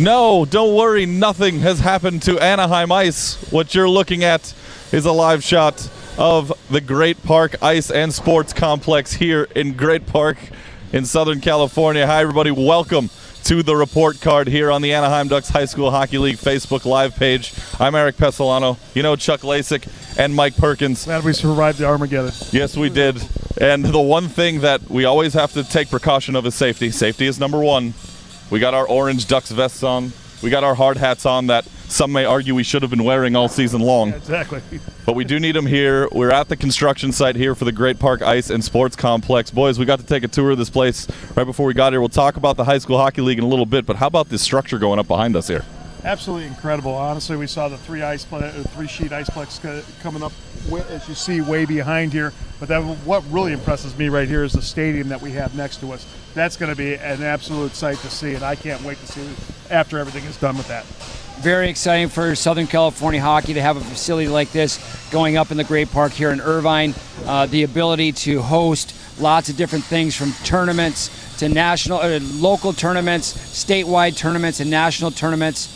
No, don't worry, nothing has happened to Anaheim Ice. What you're looking at is a live shot of the Great Park Ice and Sports Complex here in Great Park in Southern California. Hi, everybody. Welcome to the report card here on the Anaheim Ducks High School Hockey League Facebook Live page. I'm Eric Pesolano. You know Chuck Lasik and Mike Perkins. Glad we survived the Armageddon. Yes, we did. And the one thing that we always have to take precaution of is safety. Safety is number one. We got our orange Ducks vests on. We got our hard hats on that some may argue we should have been wearing all season long. Yeah, exactly. But we do need them here. We're at the construction site here for the Great Park Ice and Sports Complex. Boys, we got to take a tour of this place right before we got here. We'll talk about the High School Hockey League in a little bit, but how about this structure going up behind us here? Absolutely incredible. Honestly, we saw the three-sheet iceplex coming up, as you see, way behind here. But what really impresses me right here is the stadium that we have next to us. That's going to be an absolute sight to see, and I can't wait to see it after everything is done with that. Very exciting for Southern California hockey to have a facility like this going up in the Great Park here in Irvine. The ability to host lots of different things from tournaments to local tournaments, statewide tournaments, and national tournaments.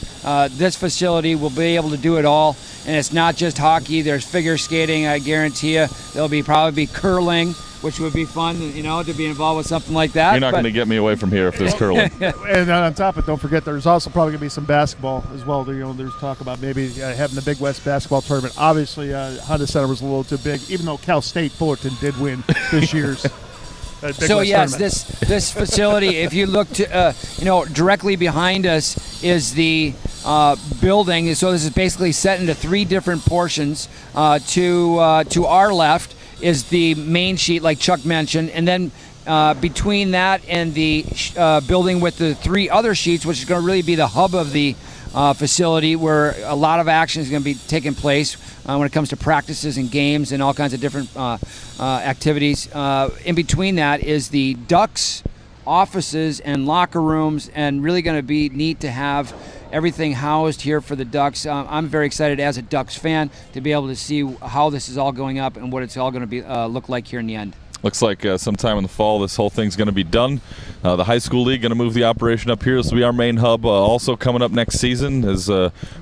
This facility will be able to do it all, and it's not just hockey. There's figure skating, I guarantee you. There'll probably be curling, which would be fun, to be involved with something like that. You're not going to get me away from here if there's curling. And on top of it, don't forget, there's also probably going to be some basketball as well. There's talk about maybe having the Big West basketball tournament. Obviously, Honda Center was a little too big, even though Cal State Fullerton did win this year's. So yes, this facility, if you look to, directly behind us is the building. So this is basically set into three different portions. To our left is the main sheet, like Chuck mentioned, and then between that and the building with the three other sheets, which is going to really be the hub of the facility, where a lot of action is going to be taking place when it comes to practices and games and all kinds of different activities. In between that is the Ducks offices and locker rooms, and really going to be neat to have everything housed here for the Ducks. I'm very excited as a Ducks fan to be able to see how this is all going up and what it's all going to be look like here in the end. Looks like sometime in the fall this whole thing's going to be done. The high school league going to move the operation up here. This will be our main hub. Also coming up next season as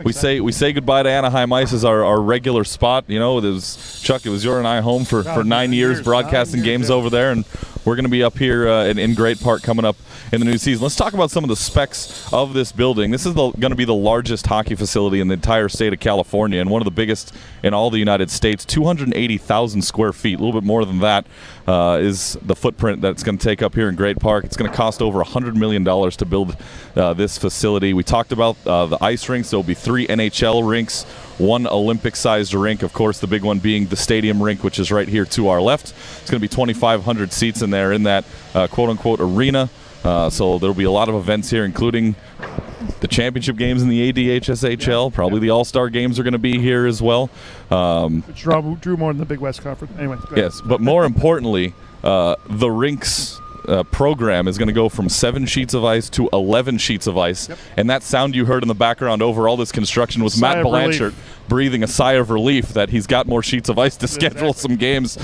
we say goodbye to Anaheim Ice as our regular spot. It was Chuck. It was your and I home for 9 years broadcasting games over there, and we're going to be up here in Great Park coming up in the new season. Let's talk about some of the specs of this building. This is going to be the largest hockey facility in the entire state of California and one of the biggest in all the United States. 280,000 square feet, a little bit more than that. Is the footprint that it's going to take up here in Great Park. It's going to cost over $100 million to build this facility. We talked about the ice rinks. There will be 3 NHL rinks, 1 Olympic-sized rink. Of course, the big one being the stadium rink, which is right here to our left. It's going to be 2,500 seats in there in that quote-unquote arena. So there will be a lot of events here, including the championship games in the ADHSHL. Probably the All-Star games are going to be here as well. Which drew more than the Big West Conference. Anyway, yes, but more importantly, the Rinks program is going to go from 7 sheets of ice to 11 sheets of ice. Yep. And that sound you heard in the background over all this construction was Matt Blanchard breathing a sigh of relief that he's got more sheets of ice to schedule some games.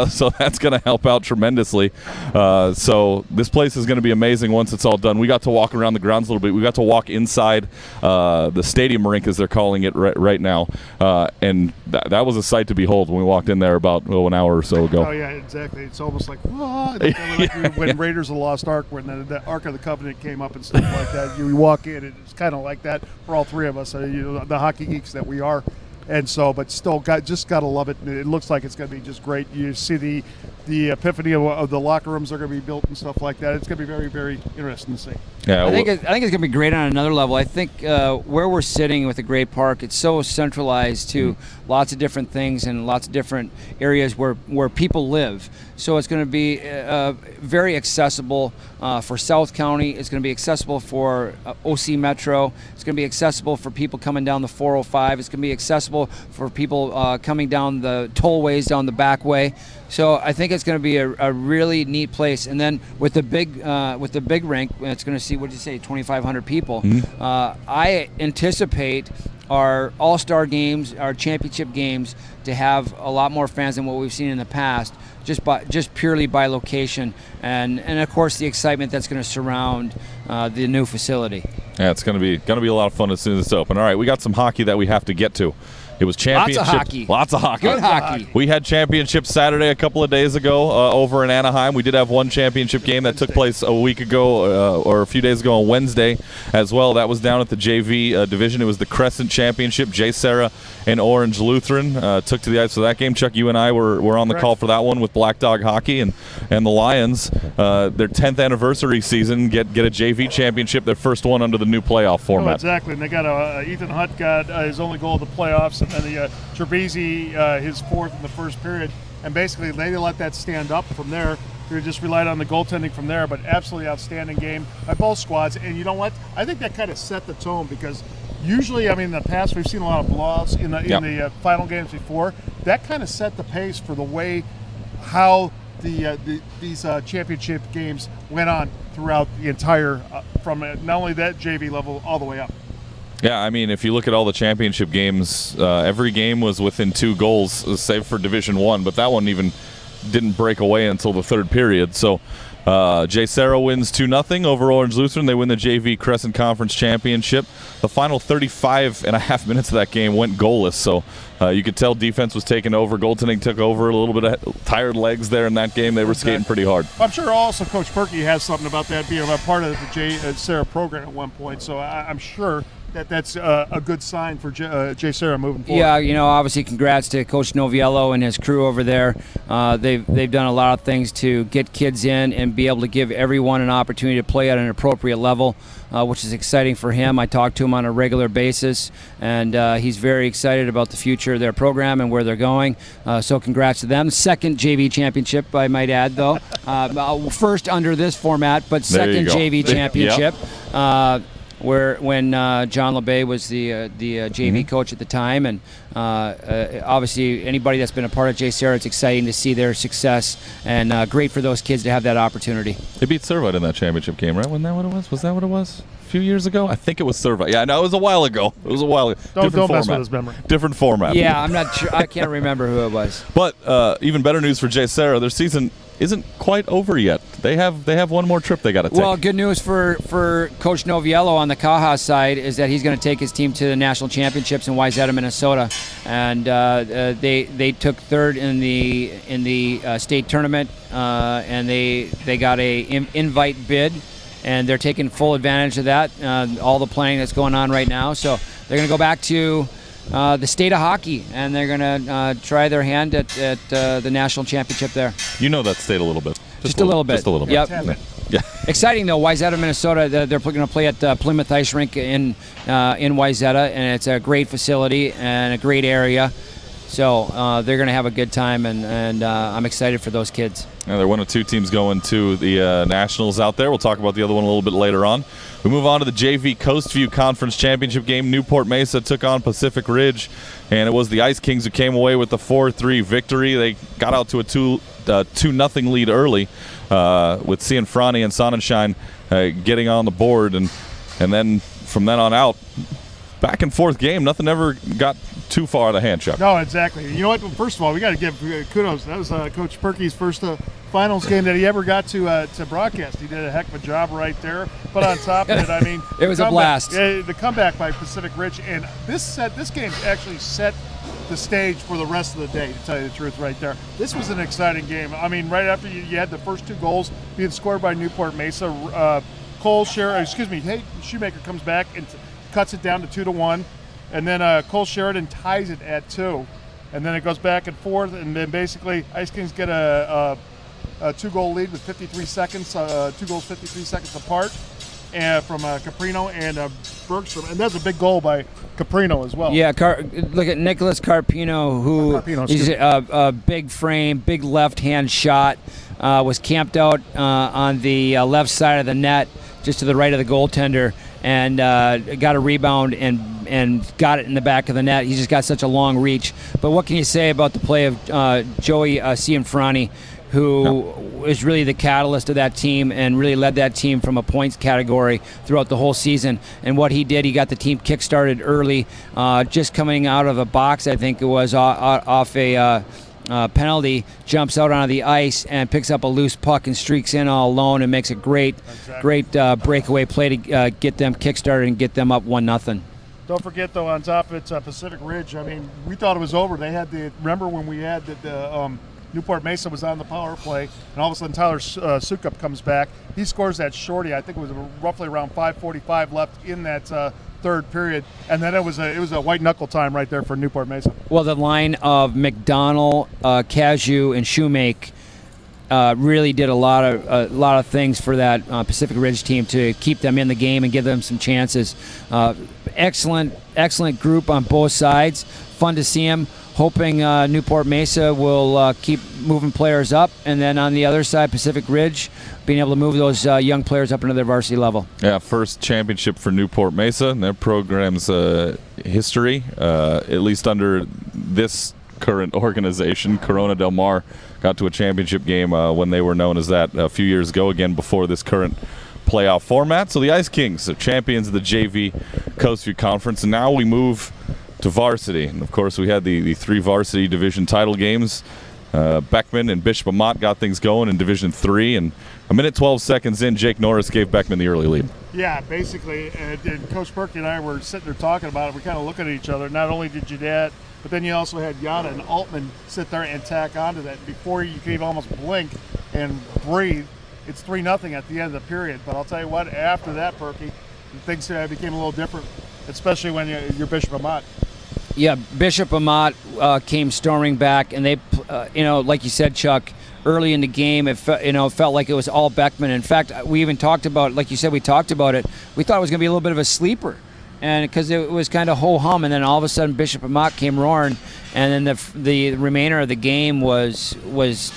So that's going to help out tremendously. So this place is going to be amazing once it's all done. We got to walk around the grounds a little bit. We got to walk inside the stadium rink, as they're calling it right now. And that was a sight to behold when we walked in there about an hour or so ago. Oh, yeah, exactly. It's almost like, when Raiders of the Lost Ark, when the Ark of the Covenant came up and stuff like that. You walk in, and it's kind of like that for all three of us, the hockey geeks that we are. And so, but still, got to love it. It looks like it's going to be just great. You see the epiphany of the locker rooms are going to be built and stuff like that. It's going to be very, very interesting to see. Yeah, I think it's going to be great on another level. I think where we're sitting with the Great Park, it's so centralized to lots of different things and lots of different areas where people live. So it's going to be very accessible for South County. It's going to be accessible for OC Metro. It's going to be accessible for people coming down the 405. It's going to be accessible for people coming down the tollways down the back way. So I think it's going to be a really neat place. And then with the big rink, it's going to see, what did you say, 2,500 people. Mm-hmm. I anticipate our all-star games, our championship games, to have a lot more fans than what we've seen in the past, just purely by location, and of course the excitement that's going to surround the new facility. Yeah, it's gonna be a lot of fun as soon as it's open. All right, we got some hockey that we have to get to. It was championship. Lots of hockey. Good hockey. We had championship Saturday a couple of days ago over in Anaheim. We did have one championship game that took place a week ago or a few days ago on Wednesday as well. That was down at the JV division. It was the Crescent Championship. Jay Sarah and Orange Lutheran took to the ice for that game. Chuck, you and I were on the call for that one with Black Dog Hockey and the Lions. Their 10th anniversary season get a JV championship, their first one under the new playoff format. Oh, exactly, and they got Ethan Hutt got his only goal of the playoffs, and then Trabizzi his fourth in the first period, and basically they didn't let that stand up from there. They just relied on the goaltending from there, but absolutely outstanding game by both squads. And you know what? I think that kind of set the tone because usually, I mean, in the past we've seen a lot of blowouts in the final games before. That kind of set the pace for the way how these championship games went on throughout the entire from not only that JV level all the way up. Yeah, I mean, if you look at all the championship games, every game was within 2 goals, save for Division I, but that one even didn't break away until the third period. So Jay Sarah wins 2-0 over Orange Lutheran. They win the JV Crescent Conference Championship. The final 35 and a half minutes of that game went goalless, so you could tell defense was taking over. Goaltending took over. A little bit of tired legs there in that game. They were skating pretty hard. I'm sure also Coach Perkey has something about that being a part of the Jay Sarah program at one point, so I'm sure that's a good sign for Jay Sarah moving forward. Yeah, you know, obviously congrats to Coach Noviello and his crew over there. They've done a lot of things to get kids in and be able to give everyone an opportunity to play at an appropriate level, which is exciting for him. I talk to him on a regular basis, and he's very excited about the future of their program and where they're going. So congrats to them. Second JV championship, I might add, though. First under this format, but second JV championship. When John LeBay was the JV coach at the time, and obviously anybody that's been a part of Jay Sarah, it's exciting to see their success, and great for those kids to have that opportunity. They beat Servite in that championship game, right? Wasn't that what it was? Was that what it was? A few years ago? I think it was Servite. Yeah, no, it was a while ago. Don't mess with his memory. Different format. Yeah, I'm not sure. I can't remember who it was. But even better news for Jay Sarah, their season isn't quite over yet. They have one more trip they got to take. Well, good news for Coach Noviello on the Caja side is that he's going to take his team to the national championships in Wayzata, Minnesota, and they took third in the state tournament, and they got a invite bid, and they're taking full advantage of that. All the planning that's going on right now, so they're going to go back to the state of hockey, and they're going to try their hand at the national championship there. You know that state a little bit. Just a little bit. Just a little bit. Yep. Yeah. Exciting, though. Wayzata, Minnesota, they're going to play at Plymouth Ice Rink in Wayzata, and it's a great facility and a great area. So they're going to have a good time, and I'm excited for those kids. Yeah, they're one of 2 teams going to the Nationals out there. We'll talk about the other one a little bit later on. We move on to the JV Coastview Conference Championship game. Newport Mesa took on Pacific Ridge, and it was the Ice Kings who came away with the 4-3 victory. They got out to a 2-0 lead early with Cianfrani and Sonnenschein getting on the board, and then from then on out, back and forth game. Nothing ever got too far out of hand, Chuck. No, exactly. You know what? First of all, we got to give kudos. That was Coach Perkey's first finals game that he ever got to broadcast. He did a heck of a job right there. But on top of it, I mean, it was a blast. The comeback by Pacific Ridge, and this game actually set the stage for the rest of the day, to tell you the truth right there. This was an exciting game. I mean, right after you had the first 2 goals being scored by Newport Mesa, Shoemaker comes back and cuts it down to 2-1, and then Cole Sheridan ties it at 2, and then it goes back and forth, and then basically Ice Kings get a 2-goal lead with 53 seconds, 2 goals 53 seconds apart, and from Caprino and Bergstrom, and that's a big goal by Caprino as well. Yeah, look at Nicholas Carpino, who he's a big frame, big left-hand shot, was camped out on the left side of the net, just to the right of the goaltender, and got a rebound and got it in the back of the net. He's just got such a long reach. But what can you say about the play of Joey Cianfrani, who is really the catalyst of that team and really led that team from a points category throughout the whole season? And what he did, he got the team kick-started early, just coming out of a box, I think it was, off a penalty, jumps out onto the ice and picks up a loose puck and streaks in all alone and makes a great breakaway play to get them kick-started and get them up 1-0. Don't forget, though, on top of it, Pacific Ridge, I mean, we thought it was over. They had remember when we had the Newport Mesa was on the power play, and all of a sudden Tyler Sukup comes back. He scores that shorty. I think it was roughly around 5:45 left in that third period, and then it was a white knuckle time right there for Newport Mesa. Well, the line of McDonald, Cashew, and Shoemake really did a lot of things for that Pacific Ridge team to keep them in the game and give them some chances. Excellent group on both sides. Fun to see them. Hoping Newport Mesa will keep moving players up, and then on the other side, Pacific Ridge, being able to move those young players up into their varsity level. Yeah, first championship for Newport Mesa in their program's history, at least under this current organization. Corona Del Mar got to a championship game when they were known as that a few years ago, again before this current playoff format. So the Ice Kings are champions of the JV Coast View Conference, and now we move to varsity. And of course we had the 3 varsity division title games. Beckman and Bishop Amat got things going in Division 3, and a minute 12 seconds in, Jake Norris gave Beckman the early lead. Yeah, basically, and Coach Perky and I were sitting there talking about it. We kind of looking at each other. Not only did you that, but then you also had Yana and Altman sit there and tack onto that. Before you could even almost blink and breathe, it's 3-0 at the end of the period. But I'll tell you what, after that, Perky, things became a little different, especially when you're Bishop Amat. Yeah, Bishop Amat came storming back, and they, like you said, Chuck, early in the game, it felt like it was all Beckman. In fact, we even talked about, like you said, we talked about it. We thought it was going to be a little bit of a sleeper, and because it was kind of ho-hum, and then all of a sudden Bishop Amat came roaring, and then the remainder of the game was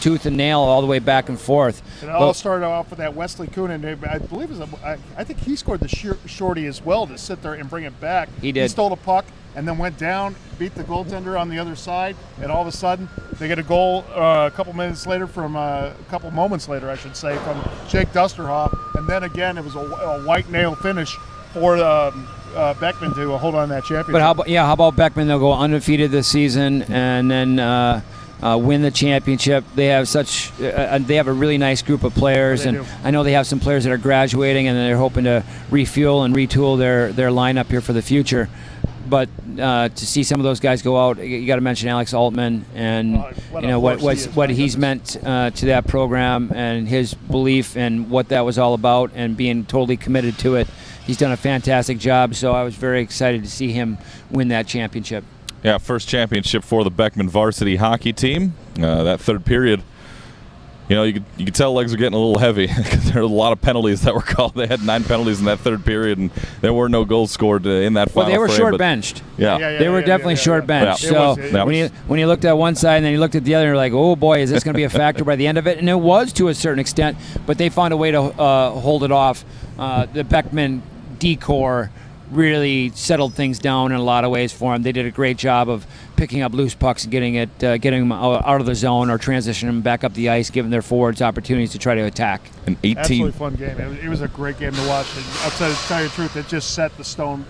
tooth and nail all the way back and forth. And it all started off with that Wesley Coonan. I believe I think he scored the shorty as well to sit there and bring it back. He did. He stole the puck and then went down, beat the goaltender on the other side, and all of a sudden they get a goal a couple moments later, I should say, from Jake Dusterhoff, and then again it was a white nail finish for Beckman to hold on that championship. But how about Beckman? They'll go undefeated this season and then win the championship. They have they have a really nice group of players, and I know they have some players that are graduating, and they're hoping to refuel and retool their lineup here for the future. But to see some of those guys go out, you got to mention Alex Altman and what he's meant to that program and his belief and what that was all about and being totally committed to it. He's done a fantastic job, so I was very excited to see him win that championship. Yeah, first championship for the Beckman varsity hockey team. That third period, you could tell legs were getting a little heavy because there were a lot of penalties that were called. They had 9 penalties in that third period, and there were no goals scored in that final Well, they were frame, short-benched. They were definitely short-benched. So when you looked at one side and then you looked at the other, you're like, oh boy, is this going to be a factor by the end of it? And it was to a certain extent, but they found a way to hold it off. The Beckman decor really settled things down in a lot of ways for them. They did a great job of picking up loose pucks and getting them out of the zone or transitioning them back up the ice, giving their forwards opportunities to try to attack. An 18. Absolutely fun game. It was a great game to watch. And I'll tell you the truth, it just set the tone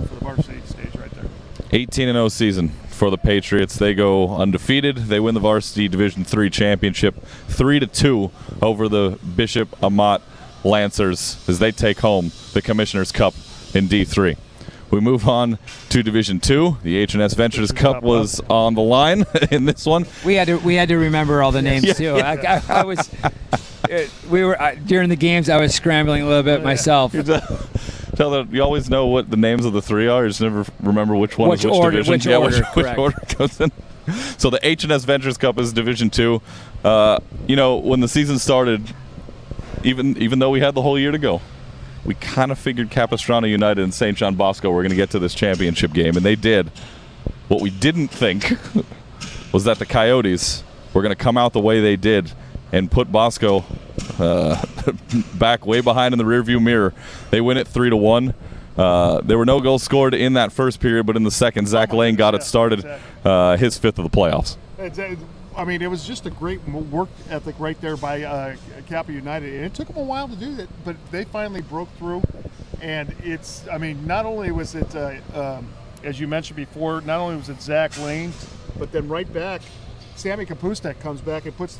for the varsity stage right there. 18-0 season for the Patriots. They go undefeated. They win the varsity Division 3 championship 3-2 over the Bishop Amat Lancers as they take home the Commissioner's Cup in D3. We move on to Division 2. The H&S Ventures Cup was on the line in this one. We had to remember all the names too. Yeah. I was during the games I was scrambling a little bit myself. You always know what the names of the 3 are. You just never remember which one is which order, division. Which order goes in. So the H&S Ventures Cup is Division 2. When the season started, even though we had the whole year to go, we kind of figured Capistrano United and St. John Bosco were going to get to this championship game, and they did. What we didn't think was that the Coyotes were going to come out the way they did and put Bosco back way behind in the rearview mirror. They win it 3-1. There were no goals scored in that first period, but in the second, Zach Lane got it started, his 5th of the playoffs. It was just a great work ethic right there by Kappa United, and it took them a while to do that, but they finally broke through. And not only was it, as you mentioned before, not only was it Zach Lane, but then right back, Sammy Kapustek comes back and puts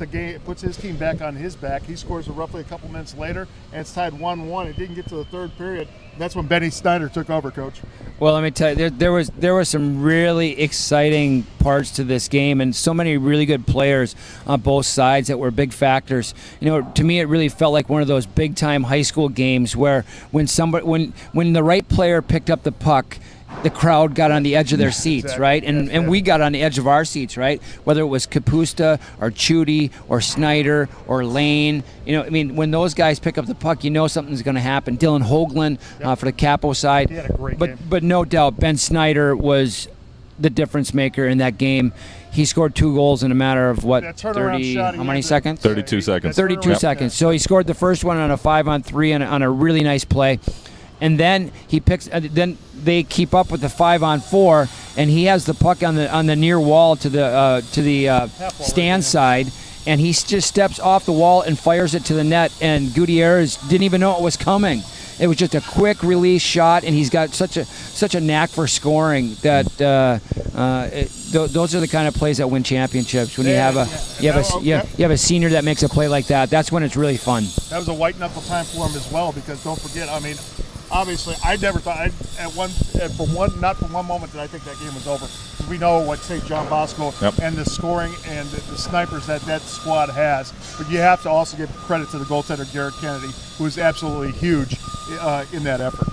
his team back on his back. He scores roughly a couple minutes later, and it's tied 1-1. It didn't get to the third period. That's when Benny Snyder took over, Coach. Well, let me tell you, there was some really exciting parts to this game, and so many really good players on both sides that were big factors. To me, it really felt like one of those big-time high school games where when the right player picked up the puck, the crowd got on the edge of their seats, exactly. right? And we got on the edge of our seats, right? Whether it was Kapusta or Chudy or Snyder or Lane. When those guys pick up the puck, something's going to happen. Dylan Hoagland for the Capo side. He had a great game. But no doubt, Ben Snyder was the difference maker in that game. He scored 2 goals in a matter of, 30, how many seconds? 32 seconds. 32 seconds. So he scored the first one on a 5-on-3 on a really nice play. And then then they keep up with the 5-on-4, and he has the puck on the near wall to the stand side, and he just steps off the wall and fires it to the net. And Gutierrez didn't even know it was coming. It was just a quick release shot, and he's got such a knack for scoring that those are the kind of plays that win championships. When you have a senior that makes a play like that, that's when it's really fun. That was a white knuckle time for him as well, because don't forget, obviously, I never thought, not for one moment did I think that game was over. We know what St. John Bosco and the scoring and the snipers that squad has. But you have to also give credit to the goaltender, Garrett Kennedy, who was absolutely huge in that effort.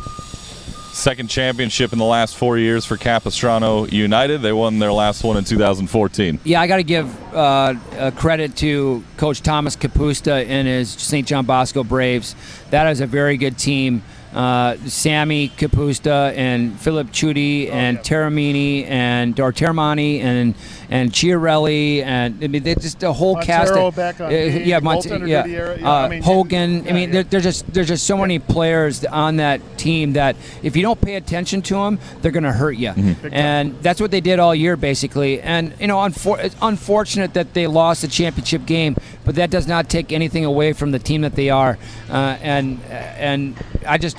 Second championship in the last 4 years for Capistrano United. They won their last one in 2014. Yeah, I got to give credit to Coach Thomas Kapusta and his St. John Bosco Braves. That is a very good team. Sammy Kapusta and Philip Chudy and Terramini and Termani and Chiarelli and they're just a whole cast. Back on Hogan. There's just so many players on that team that if you don't pay attention to them, they're going to hurt you. Mm-hmm. And that's what they did all year basically. And it's unfortunate that they lost the championship game, but that does not take anything away from the team that they are. And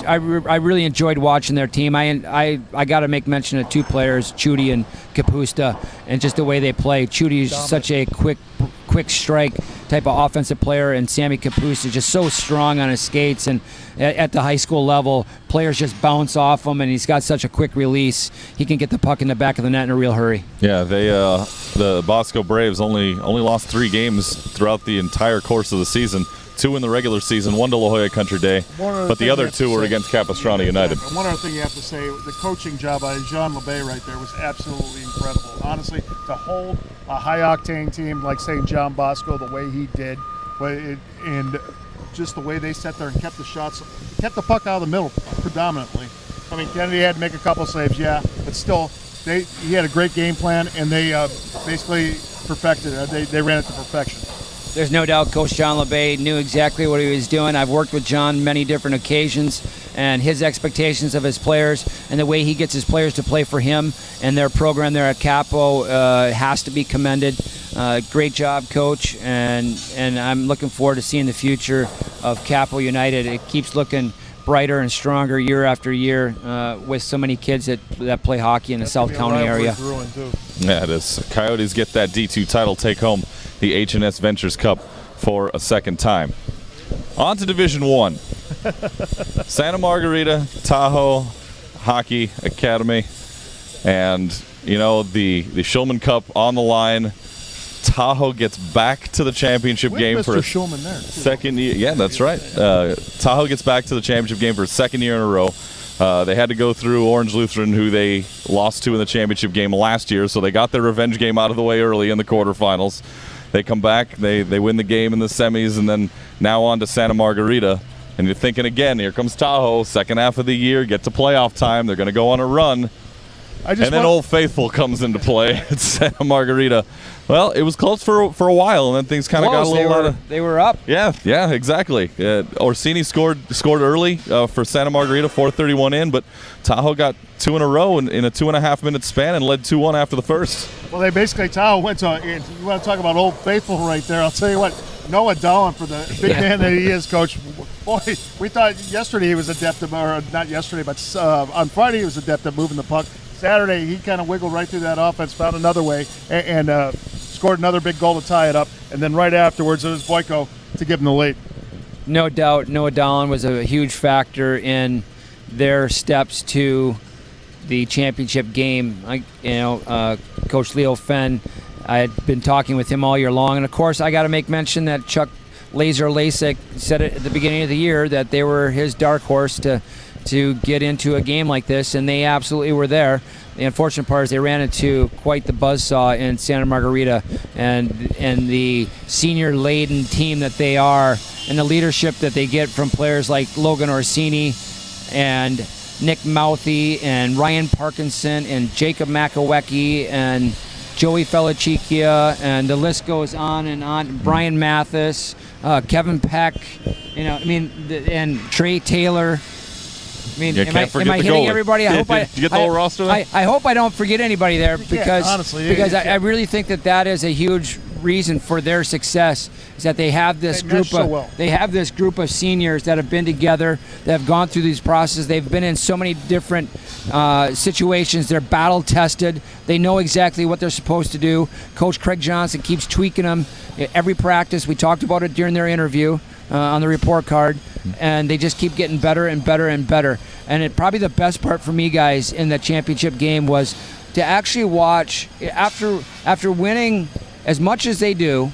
I really enjoyed watching their team. I got to make mention of 2 players, Chudy and Kapusta, and just the way they play. Chudy is such a quick strike type of offensive player, and Sammy Kapusta is just so strong on his skates. And at the high school level, players just bounce off him, and he's got such a quick release. He can get the puck in the back of the net in a real hurry. Yeah, the Bosco Braves only lost 3 games throughout the entire course of the season. 2 in the regular season, 1 to La Jolla Country Day, but the other 2 were against Capistrano United. One other thing you have to say, the coaching job by Jean LeBay right there was absolutely incredible. Honestly, to hold a high-octane team like St. John Bosco the way he did, and just the way they sat there and kept the puck out of the middle predominantly. Kennedy had to make a couple saves, but still, he had a great game plan, and they basically perfected it. They ran it to perfection. There's no doubt Coach John LeBay knew exactly what he was doing. I've worked with John many different occasions, and his expectations of his players and the way he gets his players to play for him and their program there at Capo has to be commended. Great job, Coach, and I'm looking forward to seeing the future of Capo United. It keeps looking brighter and stronger year after year with so many kids that play hockey in the South County area. Yeah, it is. Coyotes get that D2 title, take home the H&S Ventures Cup for a second time. On to Division 1. Santa Margarita, Tahoe Hockey Academy, and the Shulman Cup on the line. Tahoe gets back to the championship game for a second year. Yeah, that's right. Tahoe gets back to the championship game for a second year in a row. They had to go through Orange Lutheran, who they lost to in the championship game last year, so they got their revenge game out of the way early in the quarterfinals. They come back, they win the game in the semis, and then now on to Santa Margarita. And you're thinking again, here comes Tahoe, second half of the year, get to playoff time, they're going to go on a run. And then Old Faithful comes into play at Santa Margarita. Well, it was close for a while, and then things kind of got a little out of... They were up. Yeah, exactly. Orsini scored early for Santa Margarita, 4:31 in, but Tahoe got 2 in a row in a 2.5-minute span and led 2-1 after the first. Well, Tahoe went to... You want to talk about Old Faithful right there. I'll tell you what, Noah Dolan, for the big man that he is, Coach. Boy, we thought yesterday he was adept at, or not yesterday, but on Friday he was adept at moving the puck. Saturday, he kind of wiggled right through that offense, found another way, and scored another big goal to tie it up, and then right afterwards it was Boyko to give him the lead. No doubt, Noah Dallin was a huge factor in their steps to the championship game. Coach Leo Fenn, I had been talking with him all year long, and of course I got to make mention that Chuck Laser Lasik said it at the beginning of the year that they were his dark horse to get into a game like this, and they absolutely were there. The unfortunate part is they ran into quite the buzzsaw in Santa Margarita, and the senior-laden team that they are, and the leadership that they get from players like Logan Orsini and Nick Mouthy and Ryan Parkinson and Jacob Makawecki and Joey Felichikia, and the list goes on and on. Brian Mathis, Kevin Peck, and Trey Taylor. I mean, am I hitting goalie. everybody? I hope Did you get the whole roster there? I hope I don't forget anybody there because honestly, I really think that is a huge reason for their success, is that they have this group of seniors that have been together, that have gone through these processes. They've been in so many different situations. They're battle tested. They know exactly what they're supposed to do. Coach Craig Johnson keeps tweaking them every practice. We talked about it during their interview on the report card, and they just keep getting better and better and better. And probably the best part for me, guys, in the championship game was to actually watch, after winning as much as they do,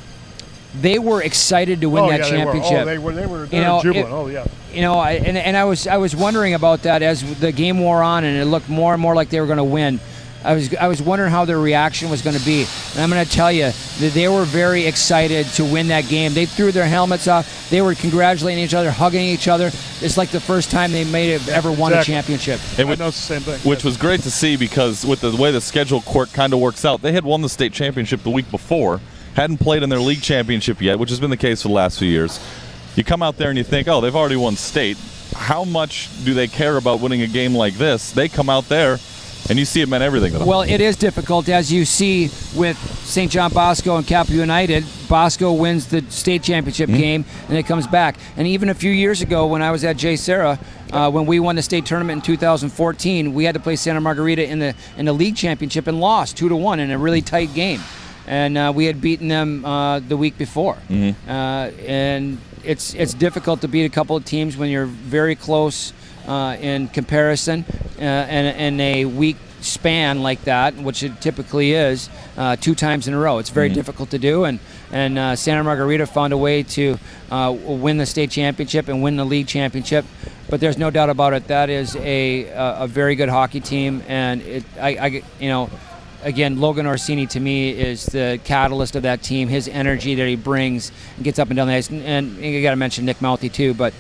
they were excited to win that championship. They were jubilant. I was wondering about that as the game wore on, and it looked more and more like they were going to win. I was wondering how their reaction was going to be, and I'm going to tell you that they were very excited to win that game. They threw their helmets off. They were congratulating each other, hugging each other. It's like the first time they may have ever won a championship. And I know it's the same thing. Which was great to see, because with the way the schedule kind of works out, they had won the state championship the week before, hadn't played in their league championship yet, which has been the case for the last few years. You come out there and you think, oh, they've already won state. How much do they care about winning a game like this? They come out there, and you see it meant everything to them. Well, it is difficult, as you see with St. John Bosco and Capital United. Bosco wins the state championship game, and it comes back. And even a few years ago, when I was at J. Sarah, when we won the state tournament in 2014, we had to play Santa Margarita in the league championship and lost 2-1 in a really tight game. And we had beaten them the week before. And it's difficult to beat a couple of teams when you're very close in comparison, and a week span like that, which it typically is, 2 times in a row. It's very difficult to do, and Santa Margarita found a way to win the state championship and win the league championship. But there's no doubt about it, that is a very good hockey team, and again, Logan Orsini to me is the catalyst of that team. His energy that he brings and gets up and down the ice, and you got to mention Nick Mouthy too. But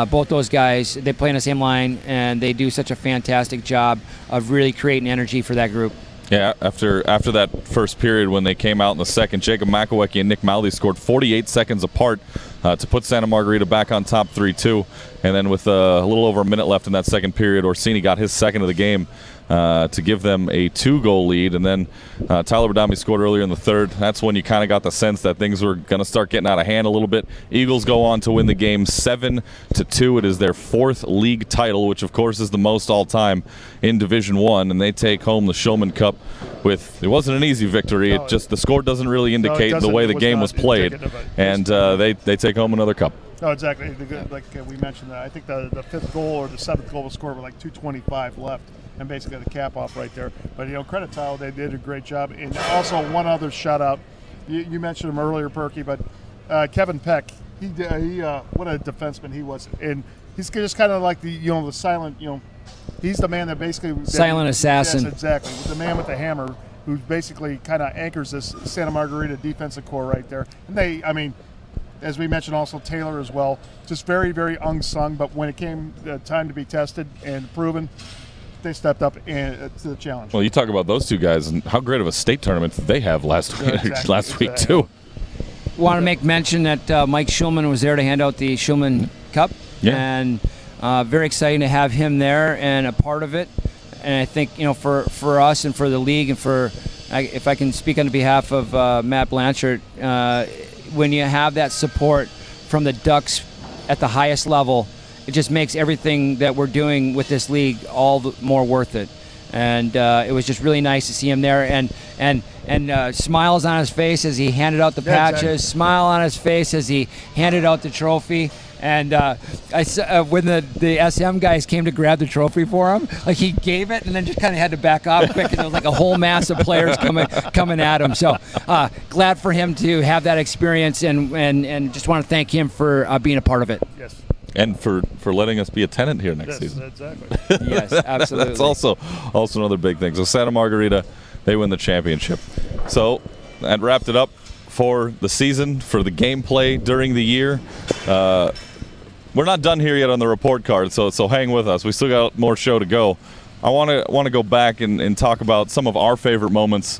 both those guys, they play in the same line, and they do such a fantastic job of really creating energy for that group. Yeah, after that first period, when they came out in the second, Jacob Makawecki and Nick Mouthy scored 48 seconds apart to put Santa Margarita back on top 3-2. And then with a little over a minute left in that second period, Orsini got his second of the game to give them a 2-goal lead. And then Tyler Badami scored earlier in the third. That's when you kind of got the sense that things were going to start getting out of hand a little bit. Eagles go on to win the game 7-2. It is their 4th league title, which of course is the most all-time in Division I, and they take home the Showman Cup with, it wasn't an easy victory. It just, the score doesn't really indicate the way the game was played, and they take home another cup. No, exactly. Like we mentioned, I think the 5th goal or the 7th goal was scored with like 2:25 left, and basically the cap off right there. But credit to how they did a great job. And also one other shout out. You mentioned him earlier, Perky, but Kevin Peck. He what a defenseman he was, and he's just kind of like the silent He's the man that basically silent assassin. Yes, exactly. The man with the hammer, who basically kind of anchors this Santa Margarita defensive core right there. And as we mentioned, also Taylor as well, just very, very unsung. But when it came time to be tested and proven, they stepped up to the challenge. Well, you talk about those two guys and how great of a state tournament they have last week too. Want to make mention that Mike Schulman was there to hand out the Schulman Cup, and very exciting to have him there and a part of it. And I think for us and for the league and if I can speak on behalf of Matt Blanchard. When you have that support from the Ducks at the highest level, it just makes everything that we're doing with this league all the more worth it. And it was just really nice to see him there, and smiles on his face as he handed out the patches, exactly. smile on his face as he handed out the trophy. And I saw, when the SM guys came to grab the trophy for him, like he gave it and then just kind of had to back off quick, and there was like a whole mass of players coming at him. So glad for him to have that experience, and just want to thank him for being a part of it. Yes. And for letting us be a tenant here next season. Exactly. Yes, absolutely. That's also another big thing. So Santa Margarita, they win the championship. So that wrapped it up for the season, for the gameplay during the year. We're not done here yet on the report card, so hang with us. We still got more show to go. I want to go back and talk about some of our favorite moments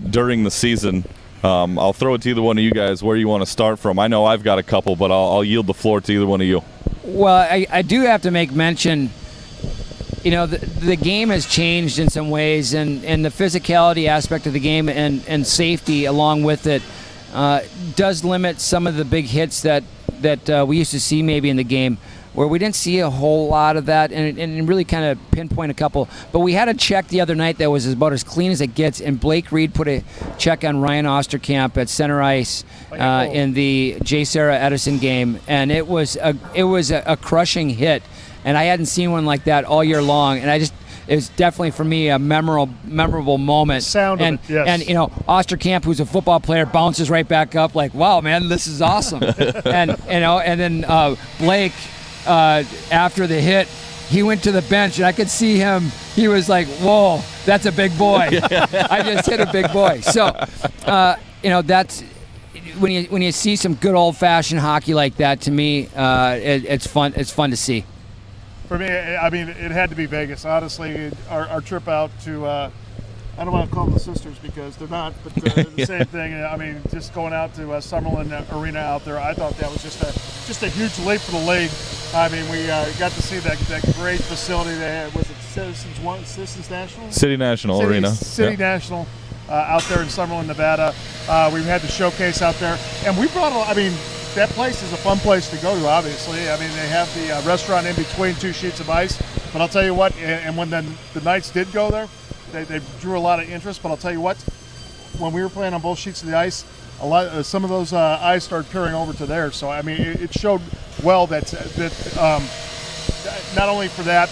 during the season. I'll throw it to either one of you guys where you want to start from. I know I've got a couple, but I'll yield the floor to either one of you. Well, I do have to make mention, the game has changed in some ways, and the physicality aspect of the game and safety along with it does limit some of the big hits that we used to see maybe in the game, where we didn't see a whole lot of that, and really kind of pinpoint a couple. But we had a check the other night that was about as clean as it gets, and Blake Reed put a check on Ryan Osterkamp at center ice in the J. Sarah Edison game, and it was a crushing hit, and I hadn't seen one like that all year long, and it was definitely for me a memorable moment. Sound of it, yes. And Osterkamp, who's a football player, bounces right back up like, wow, man, this is awesome. and then Blake, after the hit, he went to the bench, and I could see him. He was like, whoa, that's a big boy. I just hit a big boy. So, that's when you see some good old-fashioned hockey like that. To me, it's fun. It's fun to see. For me, I mean, it had to be Vegas. Honestly, our trip out to, I don't want to call them the sisters because they're not, but the same thing. I mean, just going out to Summerlin Arena out there, I thought that was just a huge leap for the league. I mean, we got to see that great facility they had. Was it Citizens National? City National Arena. City National out there in Summerlin, Nevada. We had the showcase out there, and we brought that place is a fun place to go to, obviously. I mean, they have the restaurant in between two sheets of ice. But I'll tell you what, and when the Knights did go there, they drew a lot of interest. But I'll tell you what, when we were playing on both sheets of the ice, some of those eyes started peering over to there. So, I mean, it showed well that not only for that,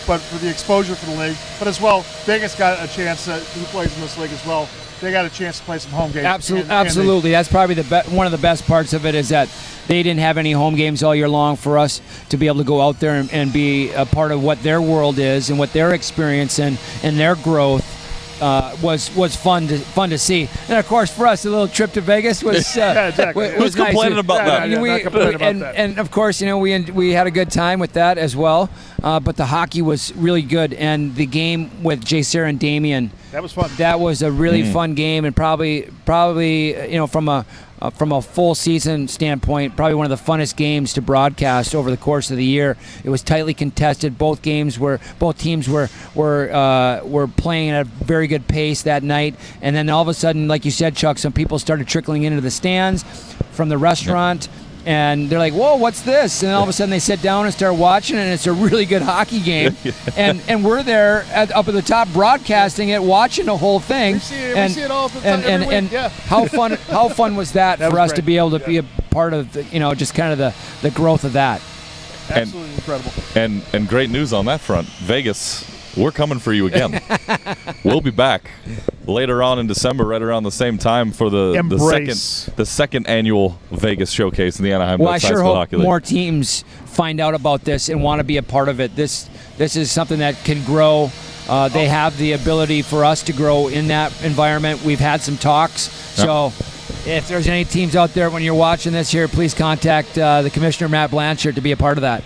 but for the exposure for the league, but as well, Vegas got a chance, who plays in this league as well, they got a chance to play some home games. Absolutely. That's probably one of the best parts of it, is that they didn't have any home games all year long for us to be able to go out there and be a part of what their world is and what their experience and their growth was fun to see. And of course, for us, a little trip to Vegas was exactly. was Who's complaining nice. about that? Not complaining about that. And of course, we had a good time with that as well. But the hockey was really good, and the game with J. Sarah and Damien, that was fun. That was a really fun game, and probably from a full season standpoint, probably one of the funnest games to broadcast over the course of the year. It was tightly contested. Both teams were playing at a very good pace that night, and then all of a sudden, like you said, Chuck, some people started trickling into the stands from the restaurant. And they're like, whoa, what's this? And all of a sudden they sit down and start watching, and it's a really good hockey game. And we're there up at the top broadcasting it, watching the whole thing. We see it all the time, every week. Yeah. How fun was that for us to be able to be a part of just kind of the growth of that. Absolutely incredible. And great news on that front. Vegas, we're coming for you again. We'll be back later on in December, right around the same time for the second annual Vegas showcase in the Anaheim Well, I Ducks High sure School hope Hockey League. more teams find out about this and want to be a part of it. This is something that can grow. They have the ability for us to grow in that environment. We've had some talks. So if there's any teams out there when you're watching this here, please contact the Commissioner, Matt Blanchard, to be a part of that.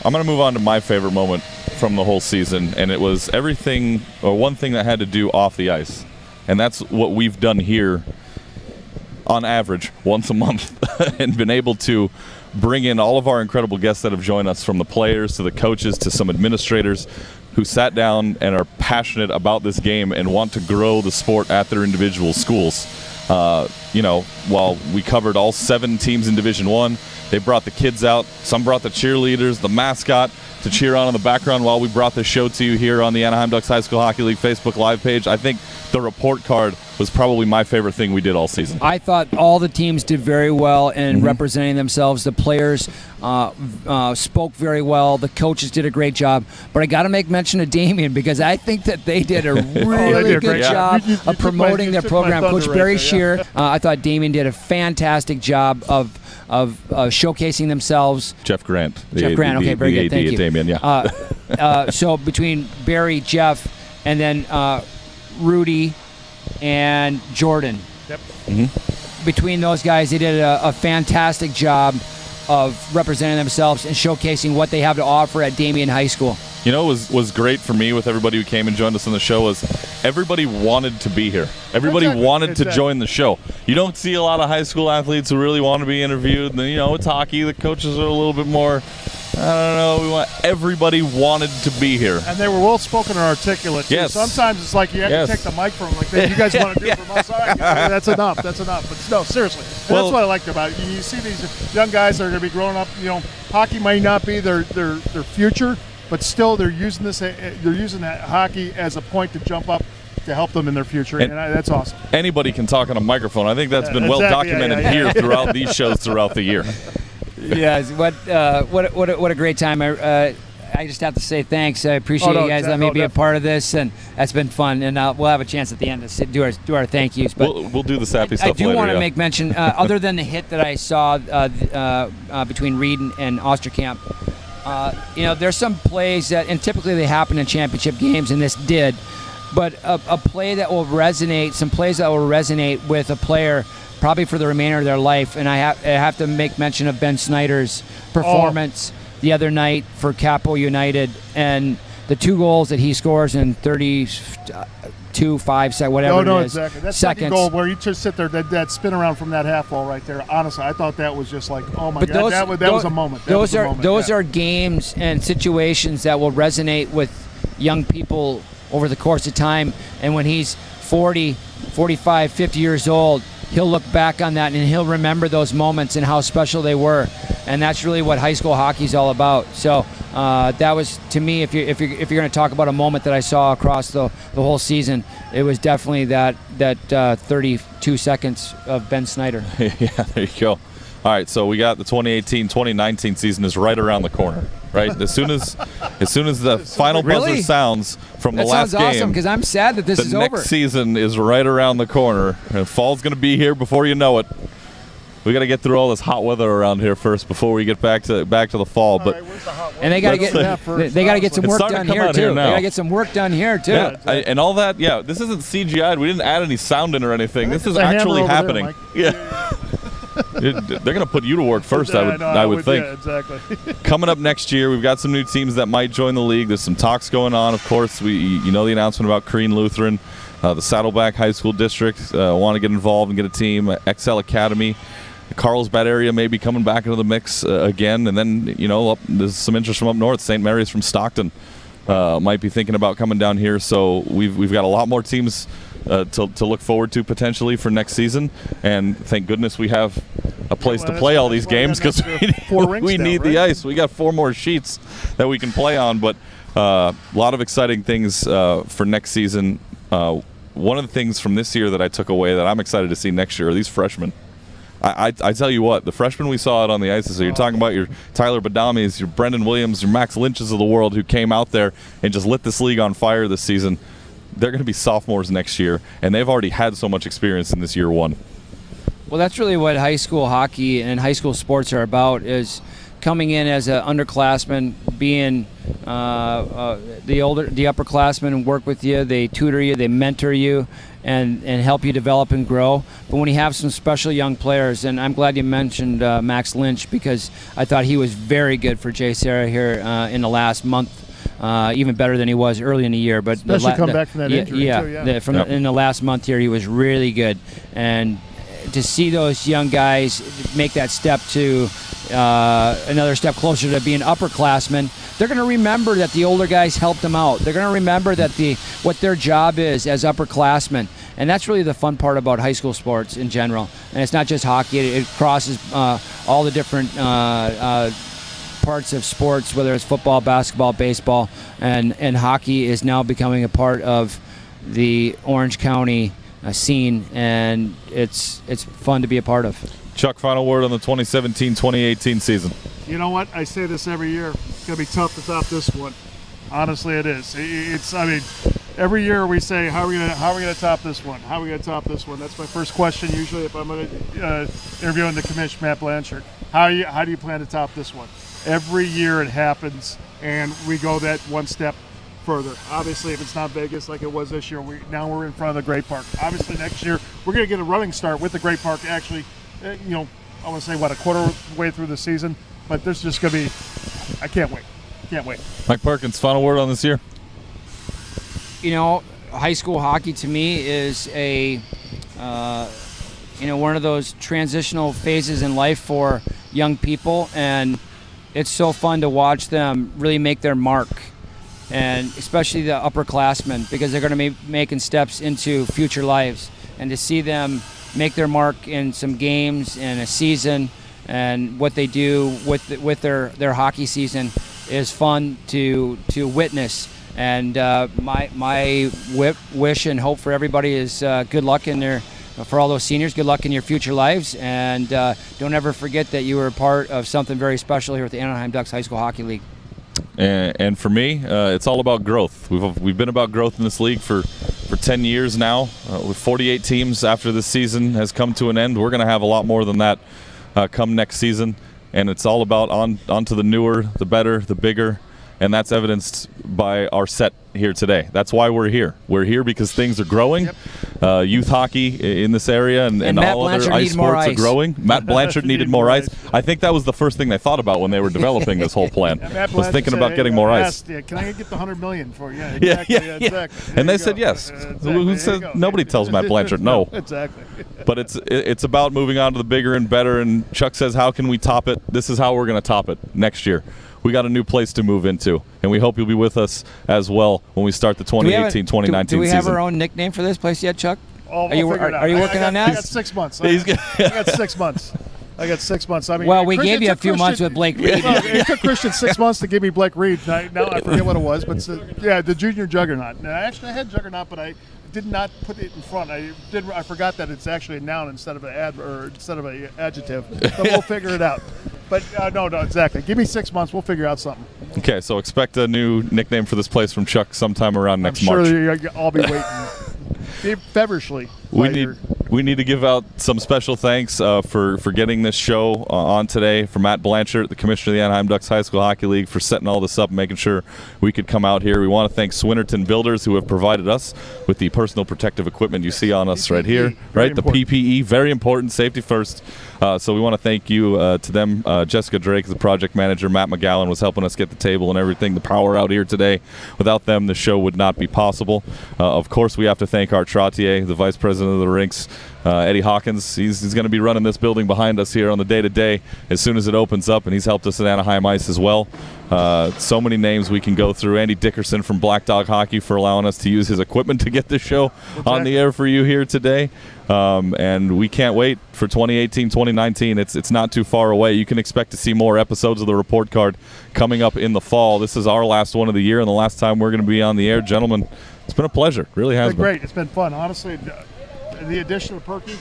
I'm going to move on to my favorite moment from the whole season, and it was everything, or one thing that had to do off the ice. And that's what we've done here on average once a month and been able to bring in all of our incredible guests that have joined us, from the players to the coaches to some administrators who sat down and are passionate about this game and want to grow the sport at their individual schools. While we covered all 7 teams in Division I, they brought the kids out. Some brought the cheerleaders, the mascot to cheer on in the background while we brought this show to you here on the Anaheim Ducks High School Hockey League Facebook Live page. I think the report card was probably my favorite thing we did all season. I thought all the teams did very well in representing themselves. The players spoke very well. The coaches did a great job. But I got to make mention of Damien because I think that they did a really good job of promoting their program. Coach Barry Shear, I thought Damien did a fantastic job of showcasing themselves. Jeff Grant. Okay, very good. Thank you. Damien, yeah. So between Barry, Jeff, and then Rudy and Jordan. Yep. Between those guys, they did a fantastic job of representing themselves and showcasing what they have to offer at Damien High School. You know, what was great for me with everybody who came and joined us on the show was everybody wanted to be here. Everybody wanted to join the show. You don't see a lot of high school athletes who really want to be interviewed. And, it's hockey. The coaches are a little bit more, I don't know. Everybody wanted to be here. And they were well-spoken and articulate, too. Yes. Sometimes it's like you have to take the mic from them. Like, you guys want to do it from us? All right, that's enough. That's enough. But, no, seriously. That's what I liked about it. You see these young guys that are going to be growing up. Hockey might not be their future, but still they're using that hockey as a point to jump up to help them in their future, and that's awesome. Anybody can talk on a microphone. I think that's been well documented here throughout these shows throughout the year. Yes, what a great time. I just have to say thanks. I appreciate you guys letting me be a part of this, and that's been fun. And we'll have a chance at the end to do our thank yous. But we'll do the sappy stuff later. I do want to make mention, other than the hit that I saw between Reed and Osterkamp, there's some plays that, and typically they happen in championship games, and this did, but a play that will resonate, some plays that will resonate with a player probably for the remainder of their life. And I have to make mention of Ben Snyder's performance the other night for Capo United, and the 2 goals that he scores in 32, 5, whatever it is. Exactly. That seconds. Second goal where you just sit there, that spin around from that half wall right there. Honestly, I thought that was just like, oh my God, that was a moment. Those are games and situations that will resonate with young people over the course of time. And when he's 40, 45, 50 years old, he'll look back on that and he'll remember those moments and how special they were. And that's really what high school hockey is all about. So that was, to me, if you're going to talk about a moment that I saw across the whole season, it was definitely that 32 seconds of Ben Snyder. Yeah, there you go. All right, so we got the 2018-2019 season is right around the corner, right? As soon as the final buzzer sounds from the last game, that sounds awesome because I'm sad that this is over. The next season is right around the corner. And fall's going to be here before you know it. We got to get through all this hot weather around here first before we get back to the fall. But and they got to get some work done here too. They got to get some work done here too. Yeah, and all that. Yeah, this isn't CGI'd. We didn't add any sound in or anything. This is actually happening. Yeah. They're going to put you to work first, I would think. Yeah, exactly. Coming up next year, we've got some new teams that might join the league. There's some talks going on. Of course, the announcement about Crean Lutheran, the Saddleback High School District want to get involved and get a team. XL Academy, Carlsbad area may be coming back into the mix again. And then, there's some interest from up north. St. Mary's from Stockton might be thinking about coming down here. So we've got a lot more teams to look forward to potentially for next season, and thank goodness we have a place to play all these games because we need the ice. We got 4 more sheets that we can play on, but a lot of exciting things for next season. One of the things from this year that I took away that I'm excited to see next year are these freshmen. I tell you what, the freshmen we saw out on the ice, so you're talking about your Tyler Badamis, your Brendan Williams, your Max Lynches of the world who came out there and just lit this league on fire this season. They're going to be sophomores next year, and they've already had so much experience in this year 1. Well, that's really what high school hockey and high school sports are about, is coming in as an underclassman, being the upperclassmen and work with you. They tutor you, they mentor you, and help you develop and grow. But when you have some special young players, and I'm glad you mentioned Max Lynch, because I thought he was very good for Jay Serra here in the last month. Even better than he was early in the year, but especially come back from that injury too. In the last month here, he was really good, and to see those young guys make that step to another step closer to being upperclassmen, they're going to remember that the older guys helped them out. They're going to remember that what their job is as upperclassmen. And that's really the fun part about high school sports in general. And it's not just hockey. It crosses all the different parts of sports, whether it's football, basketball, baseball, and hockey is now becoming a part of the Orange County scene, and it's fun to be a part of. Chuck, final word on the 2017-2018 season. You know what? I say this every year. It's going to be tough to top this one. Honestly, it is. I mean, every year we say, how are we going to top this one? How are we going to top this one? That's my first question usually if I'm interviewing the commission, Matt Blanchard. How do you plan to top this one? Every year it happens, and we go that one step further. Obviously, if it's not Vegas like it was this year, now we're in front of the Great Park. Obviously, next year we're going to get a running start with the Great Park. Actually, I want to say a quarter way through the season, but there's just going to be. I can't wait. Can't wait. Mike Perkins, final word on this year. High school hockey to me is one of those transitional phases in life for young people, and it's so fun to watch them really make their mark, and especially the upperclassmen, because they're going to be making steps into future lives, and to see them make their mark in some games and a season and what they do with their hockey season is fun to witness. And my wish and hope for everybody is good luck for all those seniors, good luck in your future lives, and don't ever forget that you were a part of something very special here with the Anaheim Ducks High School Hockey League. And for me, it's all about growth. We've been about growth in this league for 10 years now. With 48 teams after this season has come to an end, we're going to have a lot more than that come next season. And it's all about on to the newer, the better, the bigger. And that's evidenced by our set here today. That's why we're here. We're here because things are growing. Yep. Youth hockey in this area and all other ice sports are growing. Matt Blanchard needed more ice. I think that was the first thing they thought about when they were developing this whole plan. Was thinking about getting more ice. Can I get the $100 million for you? Yeah, exactly. And they said yes. Who says nobody tells Matt Blanchard no? Exactly. But it's about moving on to the bigger and better. And Chuck says, how can we top it? This is how we're going to top it next year. We got a new place to move into, and we hope you'll be with us as well when we start the 2018-2019 season. Do we have our own nickname for this place yet, Chuck? Are you working on that? I got 6 months. I got 6 months. I got 6 months. I mean, well, we gave you a few months with Blake Reed. It took Christian 6 months to give me Blake Reed. Now I forget what it was, but the junior juggernaut. Now, actually, I had juggernaut, but I did not put it in front. I forgot that it's actually a noun instead of an adjective. But we'll figure it out. But no, exactly. Give me 6 months. We'll figure out something. Okay, so expect a new nickname for this place from Chuck sometime around next March. I'm sure I'll be waiting feverishly. We need to give out some special thanks for getting this show on today, for Matt Blanchard, the commissioner of the Anaheim Ducks High School Hockey League, for setting all this up and making sure we could come out here. We want to thank Swinnerton Builders, who have provided us with the personal protective equipment you see on us right here. Right, the PPE, very important, safety first. So we want to thank you to them. Jessica Drake, the project manager, Matt McGowan was helping us get the table and everything, the power out here today. Without them, the show would not be possible. Of course, we have to thank Art Trottier, the vice president of the Rinks. Eddie Hawkins, he's going to be running this building behind us here on the day-to-day as soon as it opens up, and he's helped us at Anaheim Ice as well. So many names we can go through. Andy Dickerson from Black Dog Hockey for allowing us to use his equipment to get this show on the air for you here today. And we can't wait for 2018-2019. It's not too far away. You can expect to see more episodes of the Report Card coming up in the fall. This is our last one of the year and the last time we're going to be on the air. Gentlemen, it's been a pleasure. It really has been. Great. It's been fun. Honestly, the addition of Perky,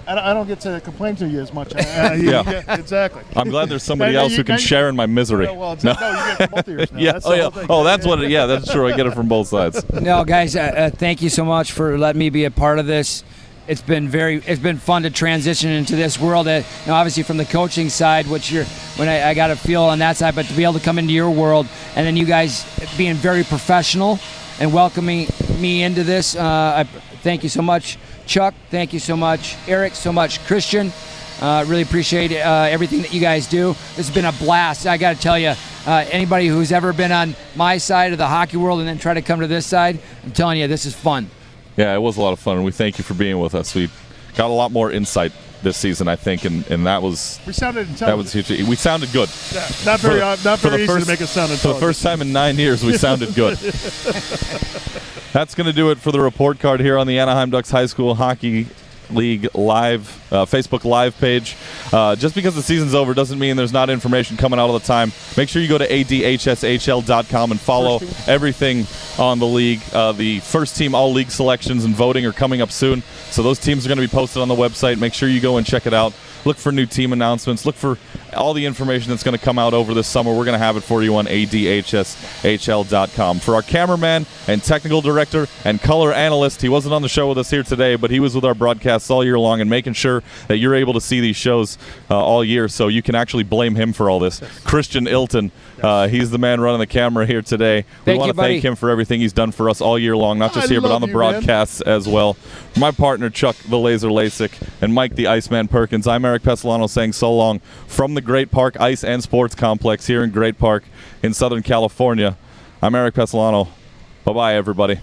I don't get to complain to you as much. Yeah, exactly. I'm glad there's somebody else who can share in my misery. Well, you get it from both ears now. Yeah. That's what. Yeah, that's true. I get it from both sides. No, guys, thank you so much for letting me be a part of this. It's been fun to transition into this world. Obviously from the coaching side, I got a feel on that side, but to be able to come into your world and then you guys being very professional and welcoming me into this, thank you so much, Chuck. Thank you so much, Eric. So much, Christian. Really appreciate everything that you guys do. This has been a blast. I got to tell you, anybody who's ever been on my side of the hockey world and then try to come to this side, I'm telling you, this is fun. Yeah, it was a lot of fun, and we thank you for being with us. We got a lot more insight this season, I think, and that was We sounded that intelligent. was huge. We sounded good. Yeah, not very easy to make us sound intelligent. For the first time in 9 years, we sounded good. That's going to do it for the report card here on the Anaheim Ducks High School Hockey League live Facebook Live page. Just because the season's over doesn't mean there's not information coming out all the time. Make sure you go to adhshl.com and follow everything on the league. The first team all league selections and voting are coming up soon, so those teams are going to be posted on the website. Make sure you go and check it out. Look for new team announcements. Look for all the information that's going to come out over this summer. We're going to have it for you on adhshl.com. For our cameraman and technical director and color analyst, he wasn't on the show with us here today, but he was with our broadcasts all year long and making sure that you're able to see these shows all year, so you can actually blame him for all this. Christian Ilton, he's the man running the camera here today. We want to thank him for everything he's done for us all year long, not just here, but on the broadcasts as well. For my partner, Chuck the Laser Lasik, and Mike the Iceman Perkins, I'm Eric Pesolano saying so long from the Great Park Ice and Sports Complex here in Great Park in Southern California. I'm Eric Pesolano. Bye-bye, everybody.